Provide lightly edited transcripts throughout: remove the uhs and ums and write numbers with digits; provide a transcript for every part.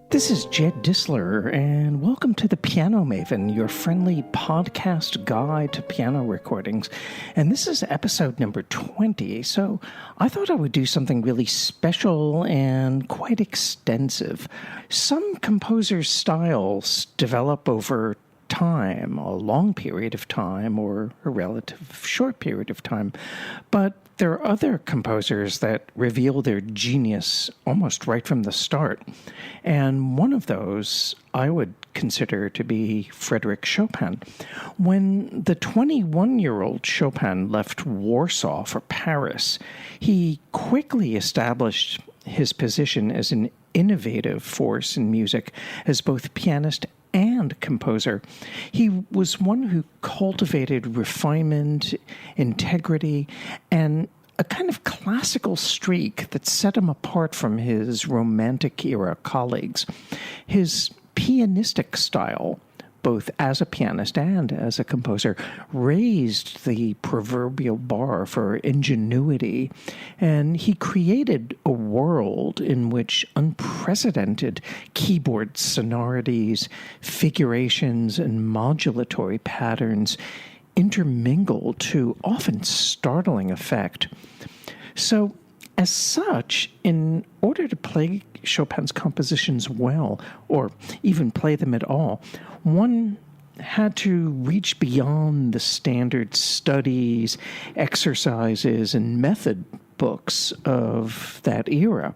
This is Jed Disler, and welcome to the Piano Maven, your friendly podcast guide to piano recordings. And this is episode number 20, so I thought I would do something really special and quite extensive. Some composers' styles develop over time, a long period of time or a relative short period of time, but there are other composers that reveal their genius almost right from the start, and one of those I would consider to be Frédéric Chopin. When the 21-year-old Chopin left Warsaw for Paris, he quickly established his position as an innovative force in music as both pianist and composer. He was one who cultivated refinement, integrity, and a kind of classical streak that set him apart from his Romantic-era colleagues. His pianistic style, both as a pianist and as a composer, raised the proverbial bar for ingenuity, and he created a world in which unprecedented keyboard sonorities, figurations, and modulatory patterns intermingle to often startling effect. So, as such, in order to play Chopin's compositions well, or even play them at all, one had to reach beyond the standard studies, exercises, and method books of that era.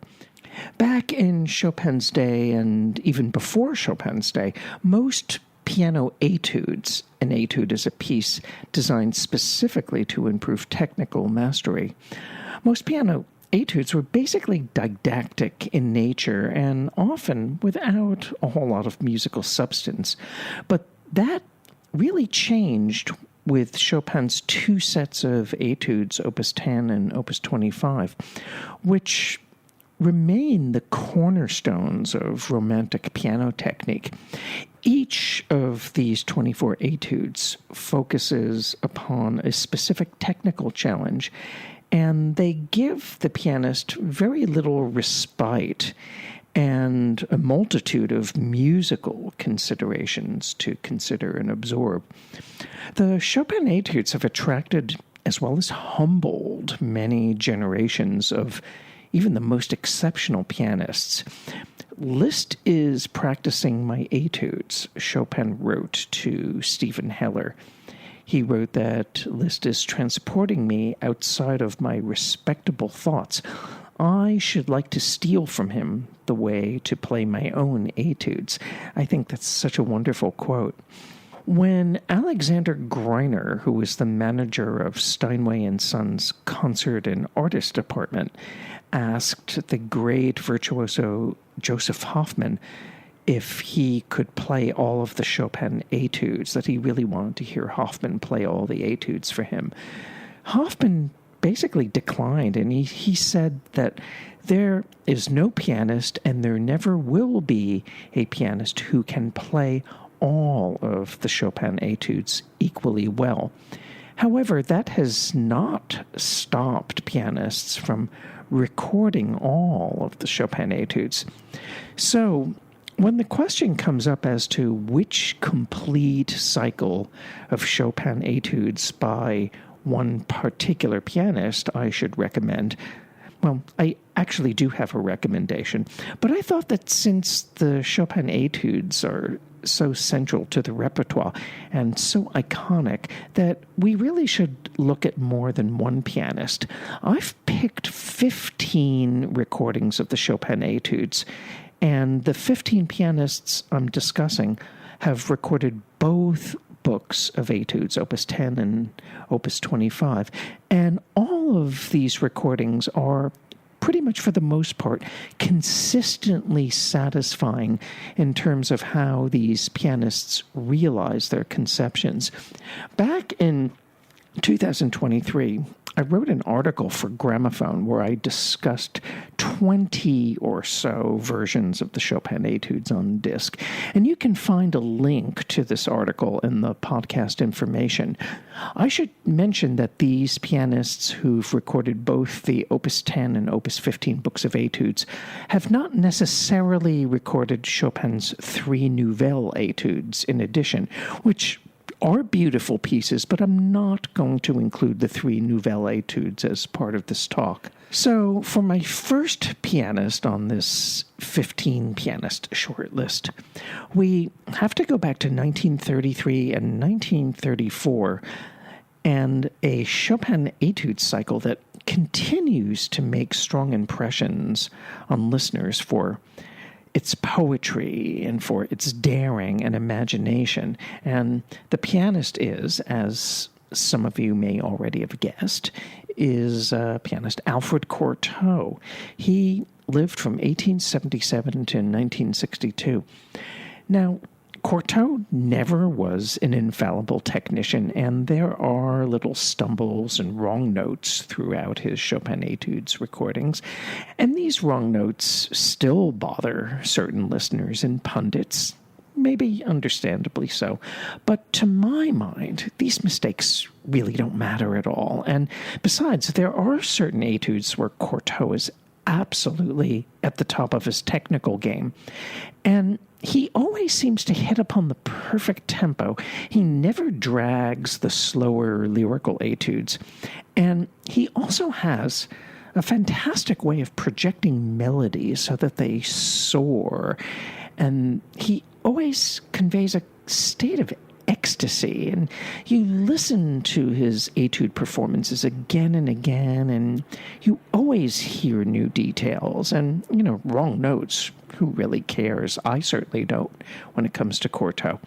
Back in Chopin's day, and even before Chopin's day, most piano etudes, an etude is a piece designed specifically to improve technical mastery. Most piano etudes were basically didactic in nature and often without a whole lot of musical substance. But that really changed with Chopin's two sets of etudes, Opus 10 and Opus 25, which remain the cornerstones of Romantic piano technique. Each of these 24 etudes focuses upon a specific technical challenge, and they give the pianist very little respite and a multitude of musical considerations to consider and absorb. The Chopin etudes have attracted, as well as humbled, many generations of even the most exceptional pianists. Liszt is practicing my etudes, Chopin wrote to Stephen Heller. He wrote that Liszt is transporting me outside of my respectable thoughts. I should like to steal from him the way to play my own etudes. I think that's such a wonderful quote. When Alexander Greiner, who was the manager of Steinway & Sons concert and artist department, asked the great virtuoso Joseph Hoffman if he could play all of the Chopin etudes, that he really wanted to hear Hoffman play all the etudes for him, Hoffman basically declined, and he said that there is no pianist and there never will be a pianist who can play all of the Chopin etudes equally well. However, that has not stopped pianists from recording all of the Chopin etudes. So, when the question comes up as to which complete cycle of Chopin etudes by one particular pianist I should recommend, well, I actually do have a recommendation, but I thought that since the Chopin etudes are so central to the repertoire and so iconic that we really should look at more than one pianist. I've picked 15 recordings of the Chopin etudes, and the 15 pianists I'm discussing have recorded both books of etudes, Opus 10 and Opus 25, and all of these recordings are pretty much for the most part consistently satisfying in terms of how these pianists realize their conceptions. Back in 2023, I wrote an article for Gramophone where I discussed 20 or so versions of the Chopin Etudes on disc. And you can find a link to this article in the podcast information. I should mention that these pianists who've recorded both the Opus 10 and Opus 15 books of Etudes have not necessarily recorded Chopin's 3 Nouvelles Etudes in addition, which are beautiful pieces, but I'm not going to include the 3 Nouvelles Etudes as part of this talk. So, for my first pianist on this 15-pianist shortlist, we have to go back to 1933 and 1934 and a Chopin Etude cycle that continues to make strong impressions on listeners for its poetry and for its daring and imagination. And the pianist is, as some of you may already have guessed, is pianist Alfred Cortot. He lived from 1877 to 1962. Now, Cortot never was an infallible technician, and there are little stumbles and wrong notes throughout his Chopin Etudes recordings. And these wrong notes still bother certain listeners and pundits, maybe understandably so. But to my mind, these mistakes really don't matter at all. And besides, there are certain etudes where Cortot is absolutely at the top of his technical game. And he always seems to hit upon the perfect tempo. He never drags the slower lyrical etudes. And he also has a fantastic way of projecting melodies so that they soar. And he always conveys a state of ecstasy. And you listen to his etude performances again and again, and you always hear new details and, wrong notes. Who really cares? I certainly don't when it comes to Cortot.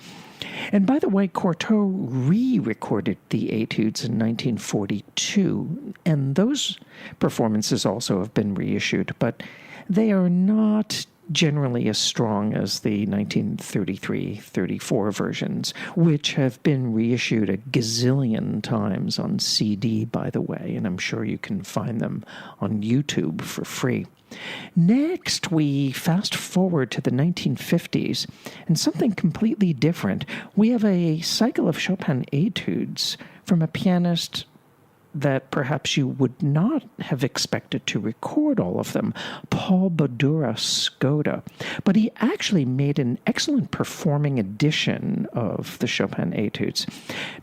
And by the way, Cortot re-recorded the Etudes in 1942, and those performances also have been reissued, but they are not generally as strong as the 1933-34 versions, which have been reissued a gazillion times on CD, by the way, and I'm sure you can find them on YouTube for free. Next, we fast forward to the 1950s, and something completely different. We have a cycle of Chopin Etudes from a pianist that perhaps you would not have expected to record all of them, Paul Badura-Skoda. But he actually made an excellent performing edition of the Chopin Etudes.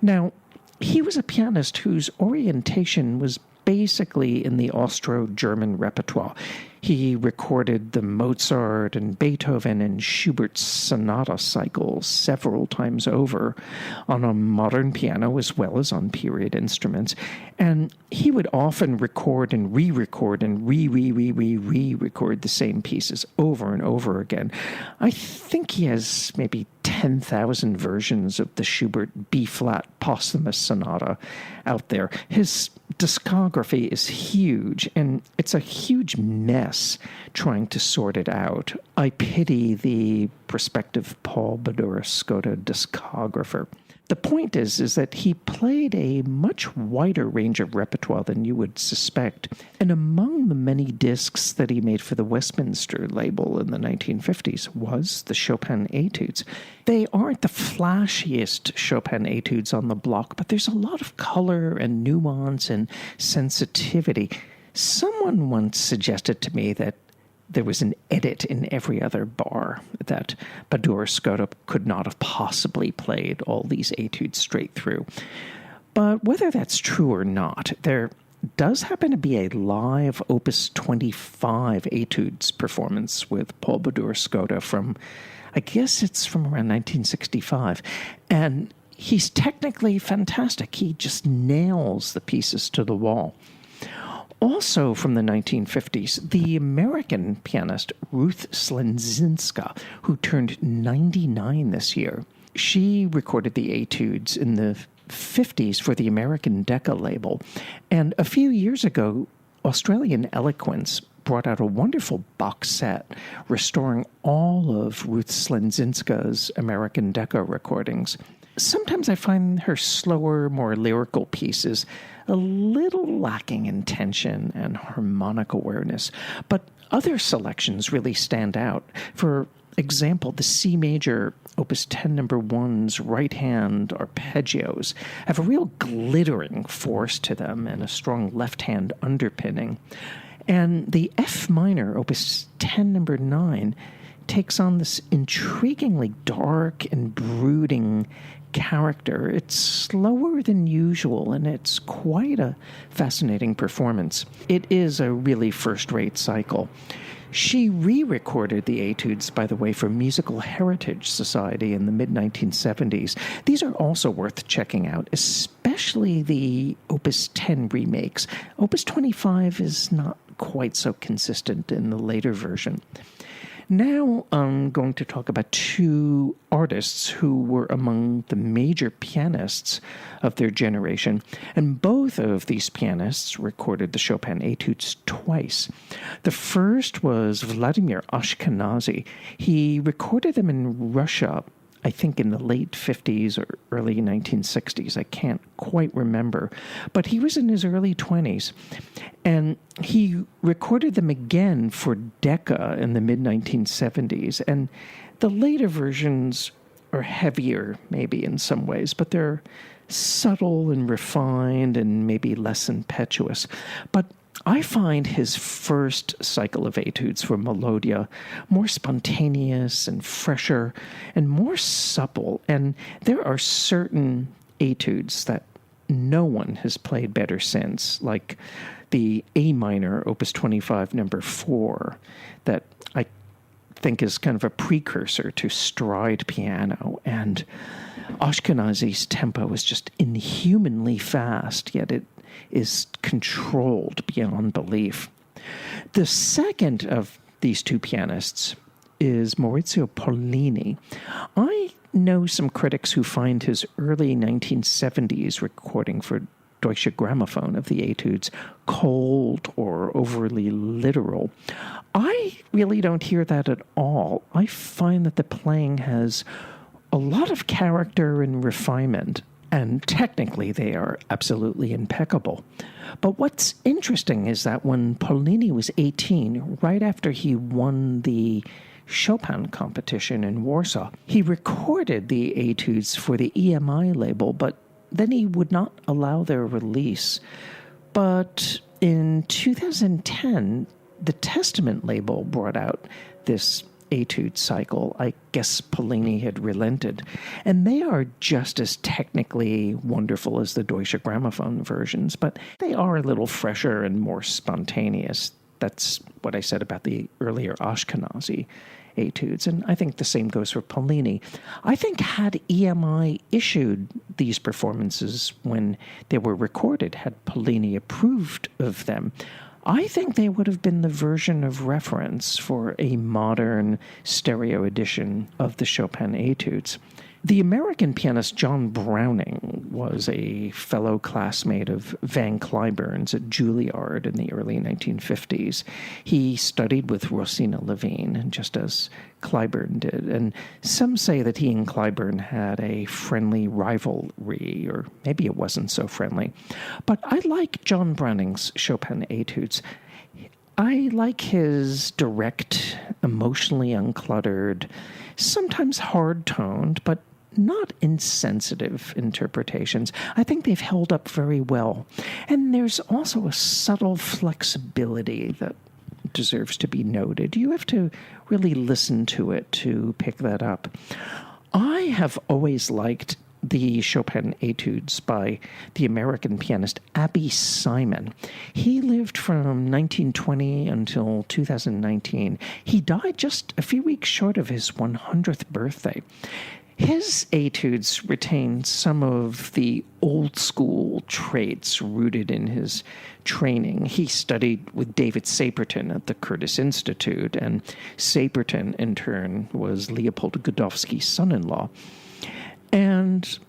Now, he was a pianist whose orientation was basically in the Austro-German repertoire. He recorded the Mozart and Beethoven and Schubert sonata cycles several times over on a modern piano as well as on period instruments. And he would often record and re-record and re-record the same pieces over and over again. I think he has maybe 10,000 versions of the Schubert B-flat posthumous sonata out there. His discography is huge, and it's a huge mess trying to sort it out. I pity the prospective Paul Badura-Skoda discographer. The point is that he played a much wider range of repertoire than you would suspect, and among the many discs that he made for the Westminster label in the 1950s was the Chopin Etudes. They aren't the flashiest Chopin Etudes on the block, but there's a lot of color and nuance and sensitivity. Someone once suggested to me that there was an edit in every other bar, that Badura-Skoda could not have possibly played all these etudes straight through. But whether that's true or not, there does happen to be a live Opus 25 etudes performance with Paul Badura-Skoda from, I guess it's from around 1965. And he's technically fantastic. He just nails the pieces to the wall. Also from the 1950s, the American pianist Ruth Slenzinska, who turned 99 this year, she recorded the etudes in the 50s for the American Decca label. And a few years ago, Australian Eloquence brought out a wonderful box set restoring all of Ruth Slenzinska's American Decca recordings. sometimes I find her slower, more lyrical pieces a little lacking in tension and harmonic awareness, but other selections really stand out. For example, the C major Opus 10 number 1's right-hand arpeggios have a real glittering force to them and a strong left-hand underpinning. And the F minor Opus 10 number 9 takes on this intriguingly dark and brooding character. It's slower than usual, and it's quite a fascinating performance. It is a really first-rate cycle. She re-recorded the Etudes, by the way, for Musical Heritage Society in the mid-1970s. These are also worth checking out, especially the Opus 10 remakes. Opus 25 is not quite so consistent in the later version. Now I'm going to talk about two artists who were among the major pianists of their generation, and both of these pianists recorded the Chopin Etudes twice. The first was Vladimir Ashkenazy. He recorded them in Russia, I think in the late 50s or early 1960s. I can't quite remember. But he was in his early 20s. And he recorded them again for Decca in the mid-1970s. And the later versions are heavier, maybe in some ways, but they're subtle and refined and maybe less impetuous. But I find his first cycle of etudes for Melodia more spontaneous and fresher and more supple. And there are certain etudes that no one has played better since, like the A minor, Opus 25, number 4, that I think is kind of a precursor to stride piano. And Ashkenazy's tempo is just inhumanly fast, yet it is controlled beyond belief. The second of these two pianists is Maurizio Pollini. I know some critics who find his early 1970s recording for Deutsche Grammophon of the Etudes cold or overly literal. I really don't hear that at all. I find that the playing has a lot of character and refinement, and technically they are absolutely impeccable. But what's interesting is that when Pollini was 18, right after he won the Chopin competition in Warsaw, he recorded the Etudes for the EMI label, but then he would not allow their release. But in 2010, the Testament label brought out this Etude cycle. I guess Pollini had relented. And they are just as technically wonderful as the Deutsche Grammophon versions, but they are a little fresher and more spontaneous. That's what I said about the earlier Ashkenazy Etudes, and I think the same goes for Pollini. I think had EMI issued these performances when they were recorded, had Pollini approved of them, I think they would have been the version of reference for a modern stereo edition of the Chopin Etudes. The American pianist John Browning was a fellow classmate of Van Cliburn's at Juilliard in the early 1950s. He studied with Rossini Levine, just as Cliburn did, and some say that he and Cliburn had a friendly rivalry, or maybe it wasn't so friendly. But I like John Browning's Chopin Etudes. I like his direct, emotionally uncluttered, sometimes hard-toned, but not insensitive interpretations. I think they've held up very well. And there's also a subtle flexibility that deserves to be noted. You have to really listen to it to pick that up. I have always liked the Chopin Etudes by the American pianist Abby Simon. He lived from 1920 until 2019. He died just a few weeks short of his 100th birthday. His etudes retain some of the old-school traits rooted in his training. He studied with David Saperton at the Curtis Institute, and Saperton, in turn, was Leopold Godowski's son-in-law. And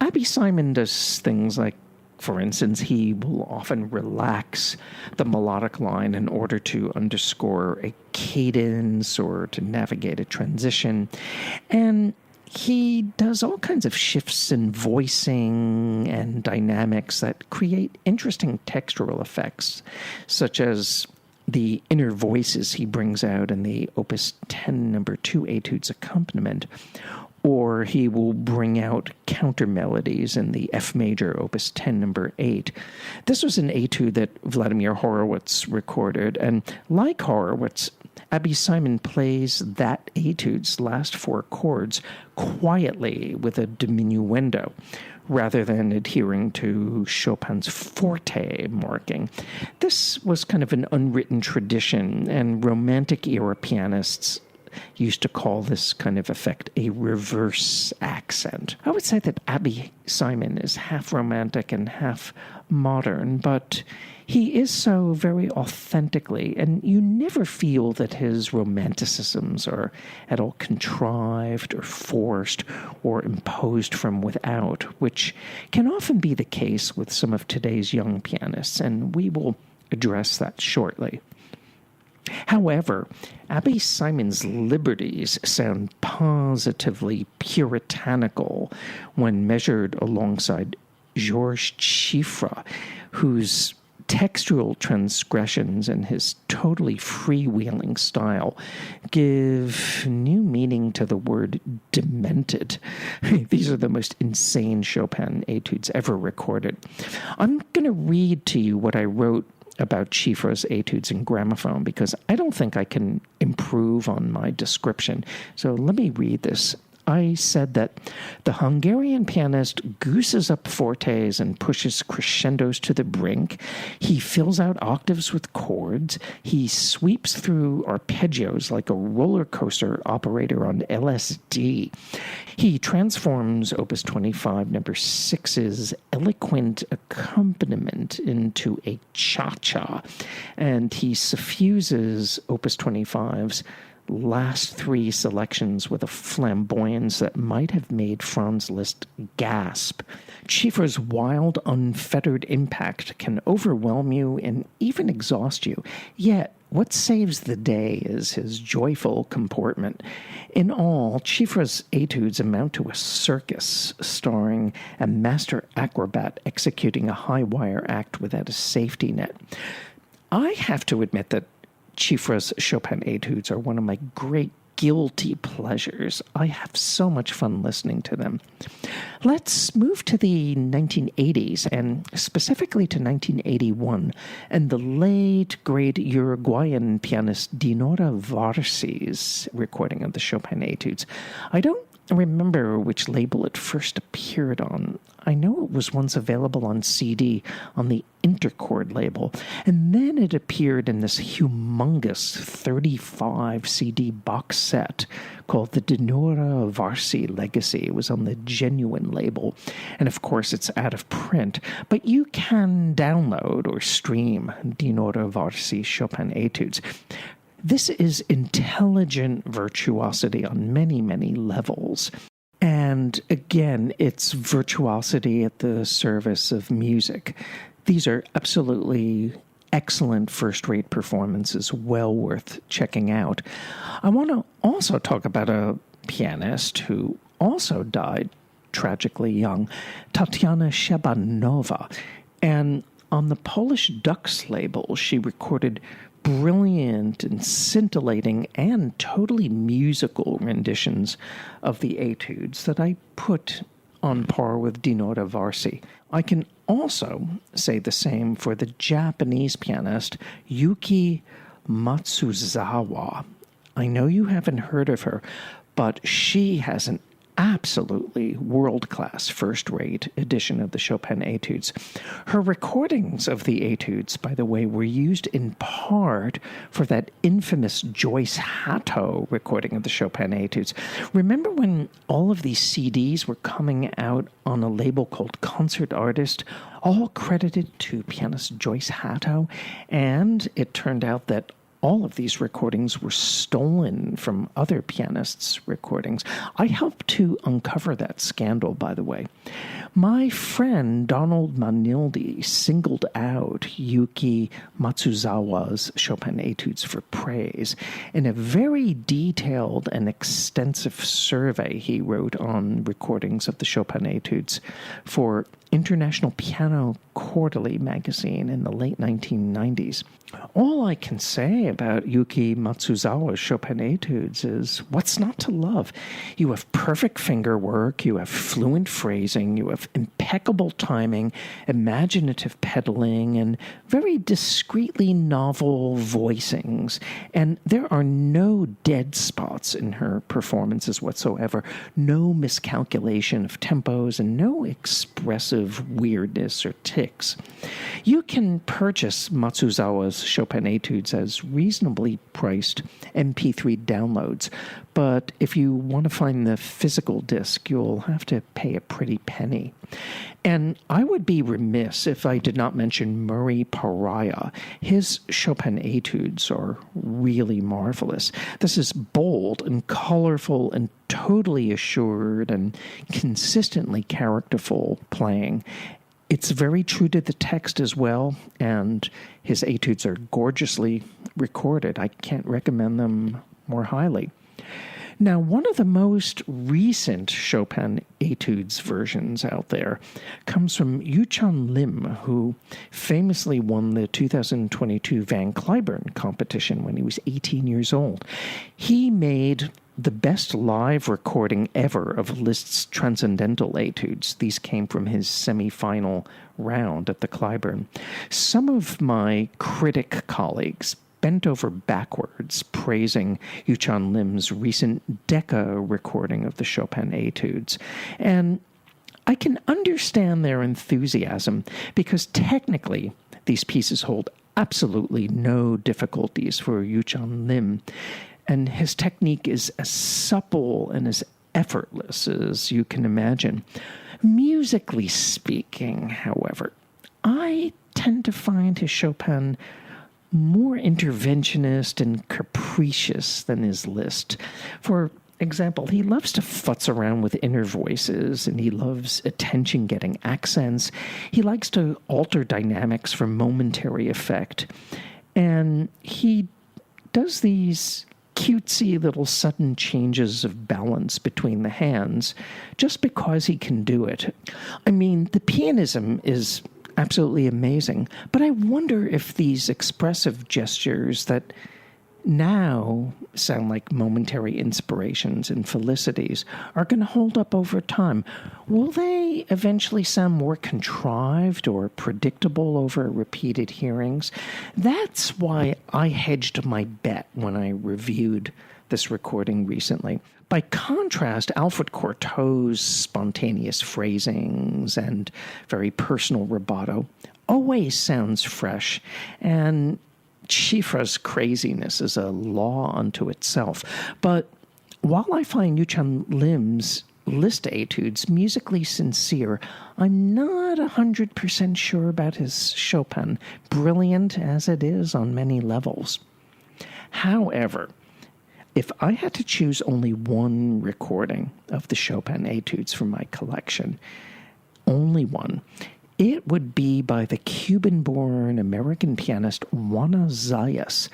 Abby Simon does things like, for instance, he will often relax the melodic line in order to underscore a cadence or to navigate a transition. And he does all kinds of shifts in voicing and dynamics that create interesting textural effects, such as the inner voices he brings out in the Opus 10 number 2 Etudes accompaniment, or he will bring out counter melodies in the F major Opus 10 number 8. This was an etude that Vladimir Horowitz recorded, and like Horowitz, Abby Simon plays that etude's last 4 chords quietly with a diminuendo, rather than adhering to Chopin's forte marking. This was kind of an unwritten tradition, and Romantic-era pianists used to call this kind of effect a reverse accent. I would say that Abby Simon is half romantic and half modern, but he is so very authentically, and you never feel that his romanticisms are at all contrived or forced or imposed from without, which can often be the case with some of today's young pianists, and we will address that shortly. However, Abby Simon's liberties sound positively puritanical when measured alongside Georges Chiffre, whose textual transgressions and his totally freewheeling style give new meaning to the word demented. These are the most insane Chopin etudes ever recorded. I'm going to read to you what I wrote about Chiffre's etudes in gramophone, because I don't think I can improve on my description. So let me read this. I said that the Hungarian pianist gooses up fortes and pushes crescendos to the brink. He fills out octaves with chords. He sweeps through arpeggios like a roller coaster operator on LSD. He transforms Opus 25, number 6's eloquent accompaniment into a cha-cha, and he suffuses Opus 25's last 3 selections with a flamboyance that might have made Franz Liszt gasp. Chiffre's wild, unfettered impact can overwhelm you and even exhaust you, yet what saves the day is his joyful comportment. In all, Chiffre's etudes amount to a circus, starring a master acrobat executing a high-wire act without a safety net. I have to admit that Chiffre's Chopin etudes are one of my great guilty pleasures. I have so much fun listening to them. Let's move to the 1980s, and specifically to 1981, and the late, great Uruguayan pianist Dinora Varsi's recording of the Chopin etudes. I don't remember which label it first appeared on. I know it was once available on CD on the Interchord label, and then it appeared in this humongous 35 CD box set called the Dinora Varsi Legacy. It was on the Genuine label, and of course it's out of print, but you can download or stream Dinora Varsi Chopin etudes. This is intelligent virtuosity on many, many levels. And again, it's virtuosity at the service of music. These are absolutely excellent first-rate performances, well worth checking out. I want to also talk about a pianist who also died tragically young, Tatiana Shebanova. And on the Polish Dux label, she recorded brilliant and scintillating and totally musical renditions of the etudes that I put on par with Dinora Varsi. I can also say the same for the Japanese pianist Yuki Matsuzawa. I know you haven't heard of her, but she has an absolutely world-class first-rate edition of the Chopin etudes. Her recordings of the etudes, by the way, were used in part for that infamous Joyce Hatto recording of the Chopin etudes. Remember when all of these CDs were coming out on a label called Concert Artist, all credited to pianist Joyce Hatto? And it turned out that all of these recordings were stolen from other pianists' recordings. I helped to uncover that scandal, by the way. My friend Donald Manildi singled out Yuki Matsuzawa's Chopin Etudes for praise in a very detailed and extensive survey he wrote on recordings of the Chopin Etudes for International Piano Quarterly magazine in the late 1990s. All I can say about Yuki Matsuzawa's Chopin Etudes is what's not to love? You have perfect finger work, you have fluent phrasing, you have impeccable timing, imaginative pedaling, and very discreetly novel voicings. And there are no dead spots in her performances whatsoever, no miscalculation of tempos, and no expressive weirdness or tics. You can purchase Matsuzawa's Chopin Etudes as reasonably priced MP3 downloads, but if you want to find the physical disc, you'll have to pay a pretty penny. And I would be remiss if I did not mention Murray Pariah. His Chopin Etudes are really marvelous. This is bold and colorful and totally assured and consistently characterful playing. It's very true to the text as well, and his etudes are gorgeously recorded. I can't recommend them more highly. Now, one of the most recent Chopin Etudes versions out there comes from Yuchan Lim, who famously won the 2022 Van Cliburn competition when he was 18 years old. He made the best live recording ever of Liszt's Transcendental Etudes. These came from his semi-final round at the Cliburn. Some of my critic colleagues bent over backwards praising Yuchan Lim's recent Decca recording of the Chopin Etudes. And I can understand their enthusiasm because technically these pieces hold absolutely no difficulties for Yuchan Lim. And his technique is as supple and as effortless as you can imagine. Musically speaking, however, I tend to find his Chopin more interventionist and capricious than his Liszt. For example, he loves to futz around with inner voices, and he loves attention-getting accents. He likes to alter dynamics for momentary effect. And he does these cutesy little sudden changes of balance between the hands just because he can do it. I mean, the pianism is absolutely amazing, but I wonder if these expressive gestures that now sound like momentary inspirations and felicities are going to hold up over time. Will they eventually sound more contrived or predictable over repeated hearings? That's why I hedged my bet when I reviewed this recording recently. By contrast, Alfred Cortot's spontaneous phrasings and very personal rubato always sounds fresh, and Schifra's craziness is a law unto itself. But while I find Yuchan Lim's Liszt etudes musically sincere, I'm not 100% sure about his Chopin, brilliant as it is on many levels. However, if I had to choose only one recording of the Chopin Etudes from my collection, only one, it would be by the Cuban-born American pianist Juana Zayas,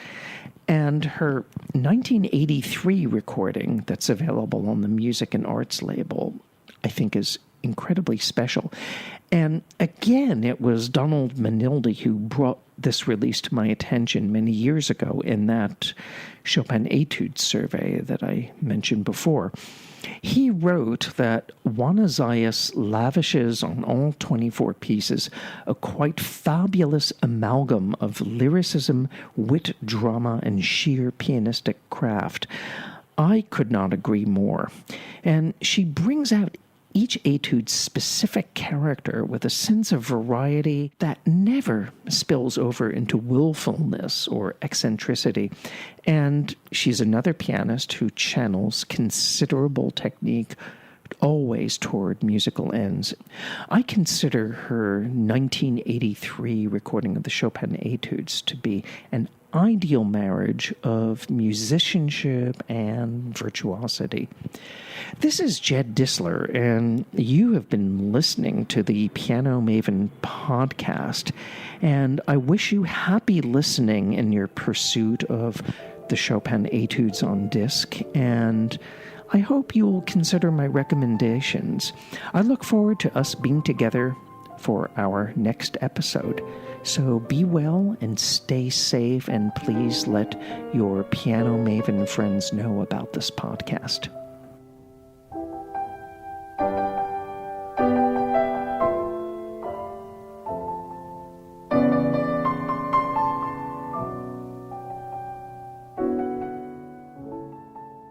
and her 1983 recording that's available on the Music and Arts label, I think, is incredibly special. And again, it was Donald Manildi who brought this release to my attention many years ago in that Chopin Etudes survey that I mentioned before. He wrote that Juana Zayas lavishes on all 24 pieces a quite fabulous amalgam of lyricism, wit, drama, and sheer pianistic craft. I could not agree more. And she brings out each etude's specific character with a sense of variety that never spills over into willfulness or eccentricity. And she's another pianist who channels considerable technique always toward musical ends. I consider her 1983 recording of the Chopin Etudes to be an ideal marriage of musicianship and virtuosity. This is Jed Disler, and you have been listening to the Piano Maven podcast, and I wish you happy listening in your pursuit of the Chopin Etudes on disc, and I hope you'll consider my recommendations. I look forward to us being together for our next episode. So be well and stay safe, and please let your Piano Maven friends know about this podcast.